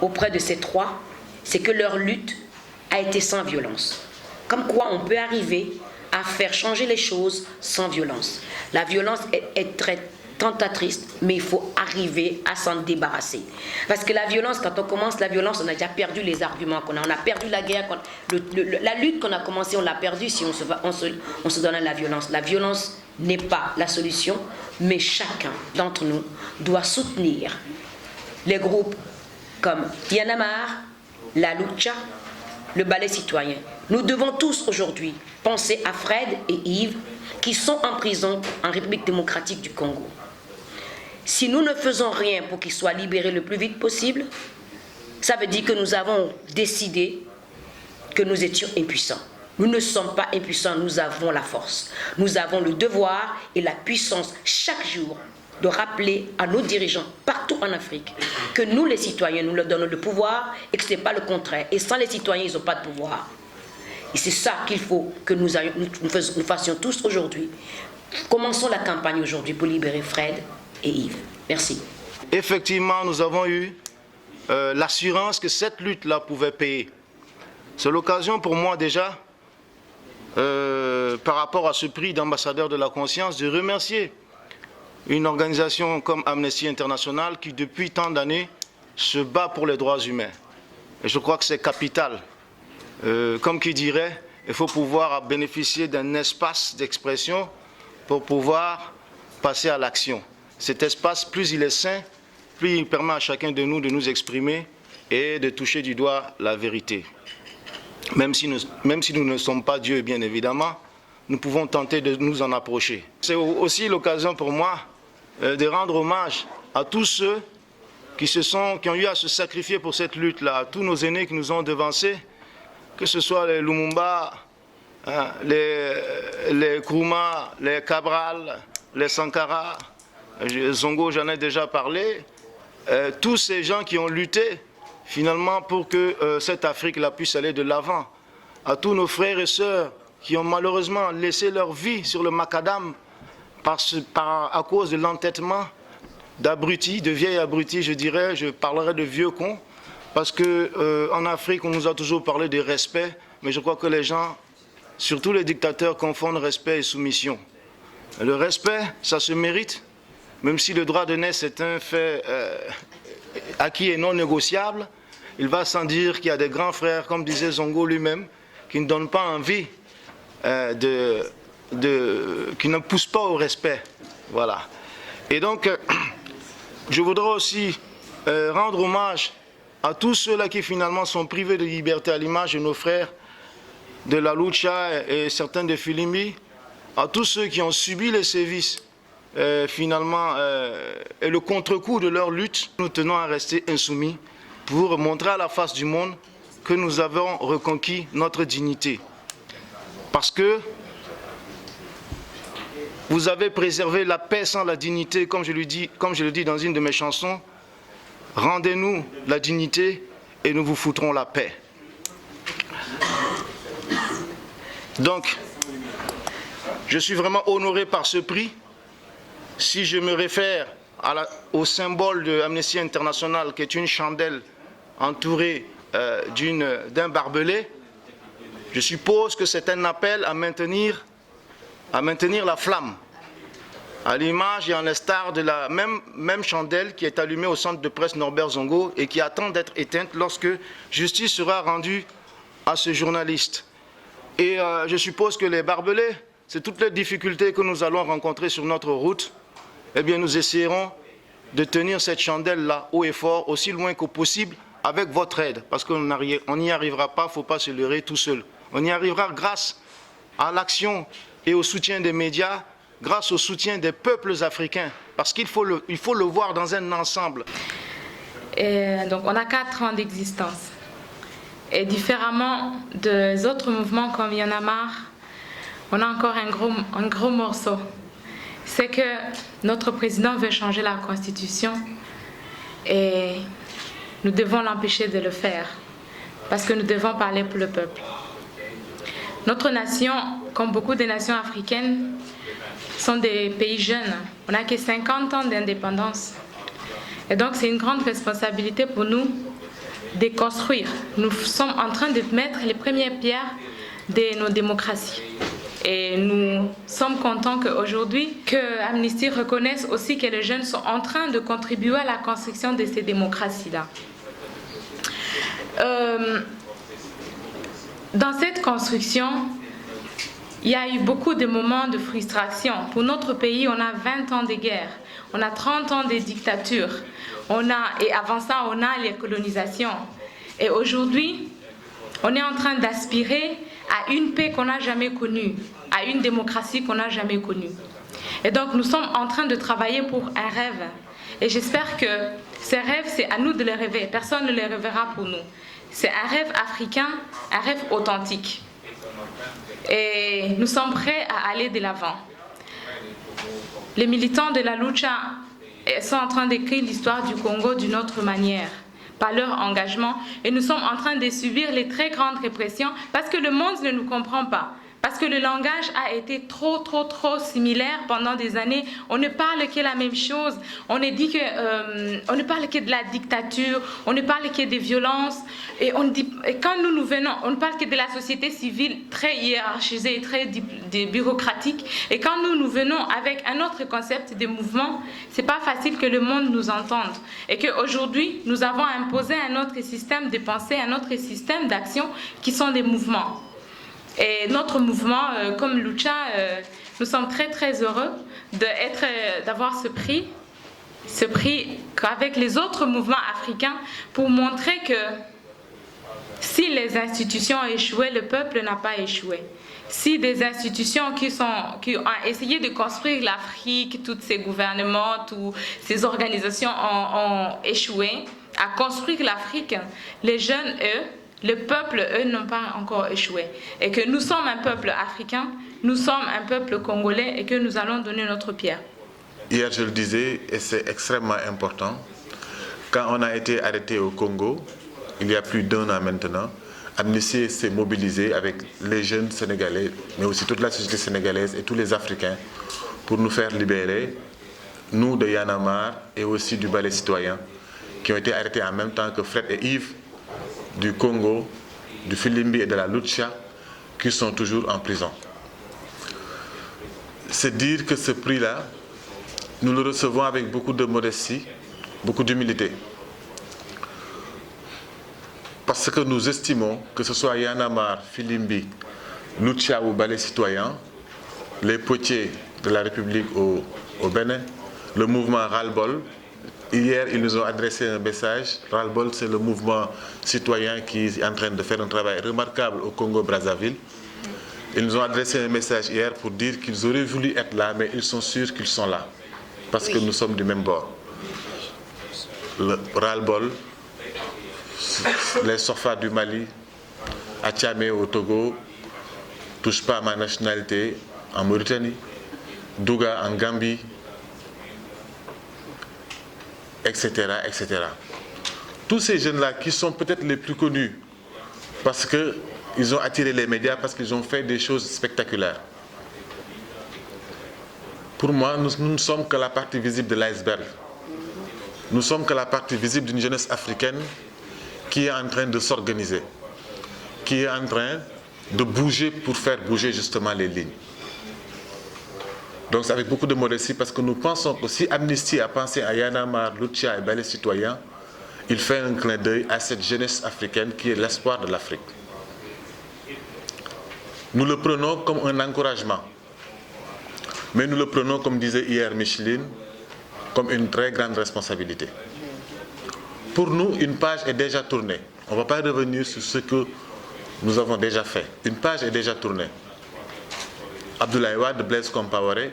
auprès de ces trois, c'est que leur lutte a été sans violence. Comme quoi on peut arriver à faire changer les choses sans violence. La violence est très tentatrice, mais il faut arriver à s'en débarrasser. Parce que la violence, quand on commence la violence, on a déjà perdu les arguments qu'on a. On a perdu la guerre, la lutte qu'on a commencé, on l'a perdue si on se donne à la violence. La violence n'est pas la solution, mais chacun d'entre nous doit soutenir les groupes comme Y'en a marre, la Lucha, le ballet citoyen. Nous devons tous aujourd'hui penser à Fred et Yves qui sont en prison en République démocratique du Congo. Si nous ne faisons rien pour qu'ils soient libérés le plus vite possible, ça veut dire que nous avons décidé que nous étions impuissants. Nous ne sommes pas impuissants, nous avons la force. Nous avons le devoir et la puissance chaque jour de rappeler à nos dirigeants partout en Afrique que nous les citoyens, nous leur donnons le pouvoir et que ce n'est pas le contraire. Et sans les citoyens, ils n'ont pas de pouvoir. Et c'est ça qu'il faut que nous fassions tous aujourd'hui. Commençons la campagne aujourd'hui pour libérer Fred et Yves. Merci. Effectivement, nous avons eu l'assurance que cette lutte-là pouvait payer. C'est l'occasion pour moi déjà, par rapport à ce prix d'ambassadeur de la conscience, de remercier une organisation comme Amnesty International qui depuis tant d'années se bat pour les droits humains. Et je crois que c'est capital. Comme qui dirait, il faut pouvoir bénéficier d'un espace d'expression pour pouvoir passer à l'action. Cet espace, plus il est sain, plus il permet à chacun de nous exprimer et de toucher du doigt la vérité. Même si nous ne sommes pas Dieu, bien évidemment, nous pouvons tenter de nous en approcher. C'est aussi l'occasion pour moi de rendre hommage à tous ceux qui ont eu à se sacrifier pour cette lutte-là, à tous nos aînés qui nous ont devancés, que ce soit les Lumumba, les Nkrumah, les Cabral, les Sankara, Zongo, j'en ai déjà parlé, tous ces gens qui ont lutté finalement pour que cette Afrique-là puisse aller de l'avant, à tous nos frères et sœurs qui ont malheureusement laissé leur vie sur le macadam à cause de l'entêtement d'abrutis, de vieilles abrutis, je parlerai de vieux cons, parce qu'en Afrique, on nous a toujours parlé de respect, mais je crois que les gens, surtout les dictateurs, confondent respect et soumission. Le respect, ça se mérite, même si le droit de naître est un fait acquis et non négociable, il va sans dire qu'il y a des grands frères, comme disait Zongo lui-même, qui ne donnent pas envie, qui ne poussent pas au respect. Voilà. Et donc, je voudrais aussi rendre hommage à tous ceux-là qui finalement sont privés de liberté, à l'image de nos frères de la Lucha et certains de Filimbi, à tous ceux qui ont subi les sévices finalement et le contre-coup de leur lutte. Nous tenons à rester insoumis pour montrer à la face du monde que nous avons reconquis notre dignité. Parce que vous avez préservé la paix sans la dignité, comme je le dis dans une de mes chansons. Rendez-nous la dignité et nous vous foutrons la paix. Donc, je suis vraiment honoré par ce prix. Si je me réfère au symbole de Amnesty International, qui est une chandelle entourée d'un barbelé, je suppose que c'est un appel à maintenir la flamme, à l'image et en l'instar de la même chandelle qui est allumée au centre de presse Norbert Zongo et qui attend d'être éteinte lorsque justice sera rendue à ce journaliste. Et je suppose que les barbelés, c'est toutes les difficultés que nous allons rencontrer sur notre route, eh bien nous essayerons de tenir cette chandelle-là haut et fort, aussi loin que possible, avec votre aide, parce qu'on n'y arrivera pas, il ne faut pas se leurrer tout seul. On y arrivera grâce à l'action et au soutien des médias, grâce au soutien des peuples africains, parce qu'il faut le voir dans un ensemble. Et donc on a 4 ans d'existence. Et différemment des autres mouvements comme Y'en a marre, on a encore un gros morceau. C'est que notre président veut changer la Constitution et nous devons l'empêcher de le faire, parce que nous devons parler pour le peuple. Notre nation, comme beaucoup de nations africaines, sont des pays jeunes. On n'a que 50 ans d'indépendance. Et donc c'est une grande responsabilité pour nous déconstruire. Nous sommes en train de mettre les premières pierres de nos démocraties. Et nous sommes contents qu'aujourd'hui, que Amnesty reconnaisse aussi que les jeunes sont en train de contribuer à la construction de ces démocraties-là. Dans cette construction, il y a eu beaucoup de moments de frustration. Pour notre pays, on a 20 ans de guerre, on a 30 ans de dictature, et avant ça, on a les colonisations. Et aujourd'hui, on est en train d'aspirer à une paix qu'on n'a jamais connue, à une démocratie qu'on n'a jamais connue. Et donc, nous sommes en train de travailler pour un rêve. Et j'espère que ces rêves, c'est à nous de les rêver. Personne ne les rêvera pour nous. C'est un rêve africain, un rêve authentique. Et nous sommes prêts à aller de l'avant. Les militants de la lucha sont en train d'écrire l'histoire du Congo d'une autre manière, par leur engagement, et nous sommes en train de subir les très grandes répressions parce que le monde ne nous comprend pas. Parce que le langage a été trop similaire pendant des années. On ne parle que la même chose. On ne parle que de la dictature. On ne parle que des violences. Et quand nous venons, on ne parle que de la société civile très hiérarchisée, très bureaucratique. Et quand nous venons avec un autre concept de mouvement, c'est pas facile que le monde nous entende. Et qu'aujourd'hui, nous avons imposé un autre système de pensée, un autre système d'action qui sont des mouvements. Et notre mouvement, comme Lucha, nous sommes très heureux d'avoir ce prix qu'avec les autres mouvements africains pour montrer que si les institutions ont échoué, le peuple n'a pas échoué. Si des institutions qui ont essayé de construire l'Afrique, tous ces gouvernements, toutes ces organisations ont échoué à construire l'Afrique, les jeunes, eux, le peuple, eux, n'ont pas encore échoué. Et que nous sommes un peuple africain, nous sommes un peuple congolais et que nous allons donner notre pierre. Hier, je le disais, et c'est extrêmement important, quand on a été arrêté au Congo, il y a plus d'1 an maintenant, Amnesty s'est mobilisé avec les jeunes Sénégalais, mais aussi toute la société sénégalaise et tous les Africains pour nous faire libérer, nous de Y'en a marre et aussi du Balai Citoyen, qui ont été arrêtés en même temps que Fred et Yves, du Congo, du Filimbi et de la Lucha, qui sont toujours en prison. C'est dire que ce prix-là, nous le recevons avec beaucoup de modestie, beaucoup d'humilité. Parce que nous estimons que ce soit Y'en a marre, Filimbi, Lucha ou Balai Citoyen, les potiers de la République au Bénin, le mouvement Ras-le-Bol. Hier, ils nous ont adressé un message. Ras-le-Bol, c'est le mouvement citoyen qui est en train de faire un travail remarquable au Congo-Brazzaville. Ils nous ont adressé un message hier pour dire qu'ils auraient voulu être là, mais ils sont sûrs qu'ils sont là, parce que nous sommes du même bord. Le Ras-le-Bol, les Sofa du Mali, Athiamé au Togo, Touche pas à ma nationalité en Mauritanie, Douga en Gambie, etc., etc. Tous ces jeunes-là qui sont peut-être les plus connus parce qu'ils ont attiré les médias, parce qu'ils ont fait des choses spectaculaires. Pour moi, nous ne sommes que la partie visible de l'iceberg. Nous sommes que la partie visible d'une jeunesse africaine qui est en train de s'organiser, qui est en train de bouger pour faire bouger justement les lignes. Donc c'est avec beaucoup de modestie parce que nous pensons que si Amnesty a pensé à Y'en a marre, Lucha et Balai Citoyen, il fait un clin d'œil à cette jeunesse africaine qui est l'espoir de l'Afrique. Nous le prenons comme un encouragement, mais nous le prenons, comme disait hier Micheline, comme une très grande responsabilité. Pour nous, une page est déjà tournée. On ne va pas revenir sur ce que nous avons déjà fait. Une page est déjà tournée. Abdoulaye Wade, Blaise Compaoré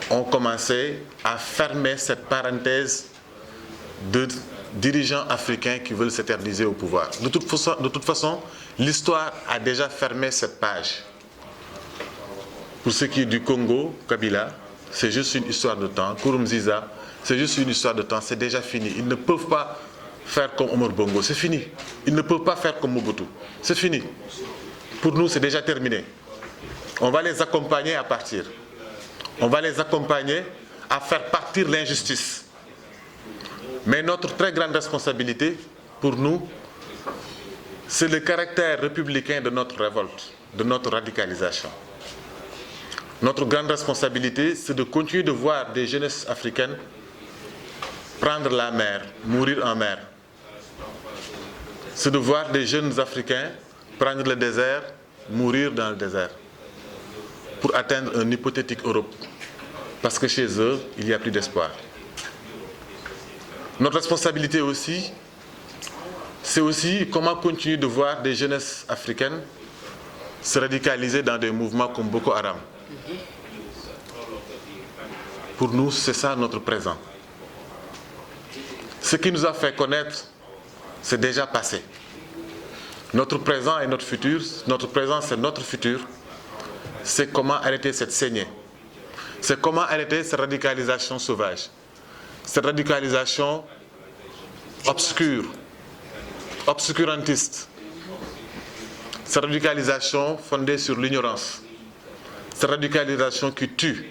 ont commencé à fermer cette parenthèse de dirigeants africains qui veulent s'éterniser au pouvoir. De toute façon, l'histoire a déjà fermé cette page. Pour ce qui est du Congo, Kabila, c'est juste une histoire de temps. Nkurunziza, c'est juste une histoire de temps, c'est déjà fini. Ils ne peuvent pas faire comme Omar Bongo, c'est fini. Ils ne peuvent pas faire comme Mobutu, c'est fini. Pour nous, c'est déjà terminé. On va les accompagner à partir. On va les accompagner à faire partir l'injustice. Mais notre très grande responsabilité, pour nous, c'est le caractère républicain de notre révolte, de notre radicalisation. Notre grande responsabilité, c'est de continuer de voir des jeunesses africaines prendre la mer, mourir en mer. C'est de voir des jeunes Africains prendre le désert, mourir dans le désert, pour atteindre une hypothétique Europe. Parce que chez eux, il n'y a plus d'espoir. Notre responsabilité aussi, c'est aussi comment continuer de voir des jeunesses africaines se radicaliser dans des mouvements comme Boko Haram. Pour nous, c'est ça notre présent. Ce qui nous a fait connaître, c'est déjà passé. Notre présent et notre futur, notre présent c'est notre futur, c'est comment arrêter cette saignée. C'est comment arrêter cette radicalisation sauvage, cette radicalisation obscure, obscurantiste, cette radicalisation fondée sur l'ignorance, cette radicalisation qui tue,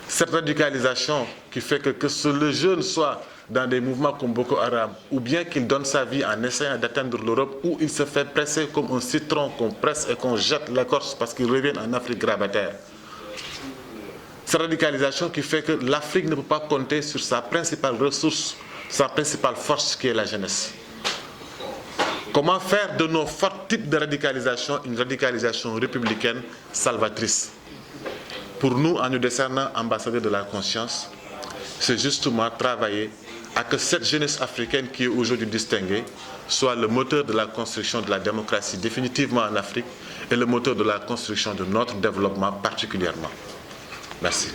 cette radicalisation qui fait que le jeune soit dans des mouvements comme Boko Haram, ou bien qu'il donne sa vie en essayant d'atteindre l'Europe, où il se fait presser comme un citron qu'on presse et qu'on jette l'écorce parce qu'il revient en Afrique grabataire. Cette radicalisation qui fait que l'Afrique ne peut pas compter sur sa principale ressource, sa principale force qui est la jeunesse. Comment faire de nos forts types de radicalisation une radicalisation républicaine salvatrice? Pour nous, en nous décernant ambassadeurs de la conscience, c'est justement travailler à que cette jeunesse africaine qui est aujourd'hui distinguée soit le moteur de la construction de la démocratie définitivement en Afrique et le moteur de la construction de notre développement particulièrement. Merci.